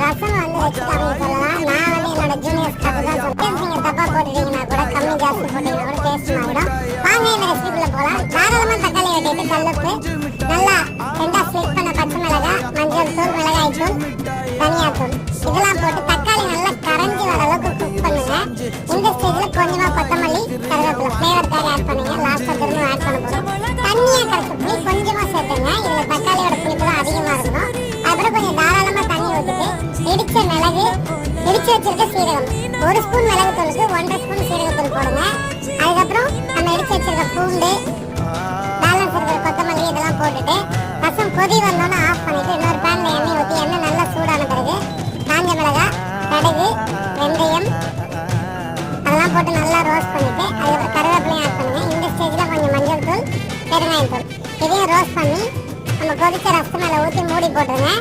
ரசம் வந்து வச்சுட்டாங்க சொல்லலாம். நான் வந்து என்னோட ஜூனியர்ஸ்க்கு அப்படிதான் சொல்றேன். நீங்க தப்பா போட்டுட்டீங்கன்னா கூட கம்மி ஜாஸ்தி போட்டீங்கன்னா கூட டேஸ்ட் மாறிடும். வாங்க இந்த ரெசிபிக்குள்ள போகலாம். தாராளமா தக்காளி வெட்டிட்டு கல்லுப்பு, நல்லா ரெண்டா ஸ்லிப் பண்ண பச்சை மிளகாய், மஞ்சள் தூள், மிளகாய் தூள், தனியா தூள் இதெல்லாம் போட்டு தக்காளி நல்லா கரைஞ்சி வர அளவுக்கு குக் பண்ணுங்க. இந்த ஸ்டேஜ்ல கொஞ்சமா கொத்தமல்லி, கருவேப்பிலை ஃப்ளேவருக்காக ஆட் பண்ணுங்க. லாஸ்டா திரும்ப ஆட் பண்ண போறோம். தண்ணியா கரைச்ச புளி கொஞ்சமா சேர்த்துங்க. இதுல தக்காளியோட புளிப்பு தான் அதிகமா இருக்கணும். அப்புறம் கொஞ்சம் தாராளமா தண்ணி ஊற்றிட்டு இடிச்ச மிளகு, இடிச்சு வச்சிருக்க சீரகம், 1 ஸ்பூன் மிளகு தூளுக்கு 1.5 ஸ்பூன் சீரகத்தூள் போடுங்க. அதுக்கப்புறம் நம்ம இடிச்சு வச்சிருக்க பூண்டு, பேலன்ஸ் இருக்கிற கொத்தமல்லி இதெல்லாம் போட்டுட்டு ரசம் கொதி வந்தோன்னு ஆஃப் பண்ணிட்டு இன்னொரு பேன்ல எண்ணெய் ஊற்றி எண்ணெய் நல்லா சூடான பிறகு காஞ்ச மிளகாய், கடுகு, வெந்தயம் அதெல்லாம் போட்டு நல்லா ரோஸ்ட் பண்ணிட்டு அதுக்கப்புறம் கருவேப்பிலையும் ஆட் பண்ணுங்க. இந்த ஸ்டேஜில் கொஞ்சம் மஞ்சள் தூள், பெருங்காயம் தூள் இதையும் ரோஸ்ட் பண்ணி நம்ம கொதிச்ச ரசத்து மேலே ஊற்றி மூடி போட்டுருங்க.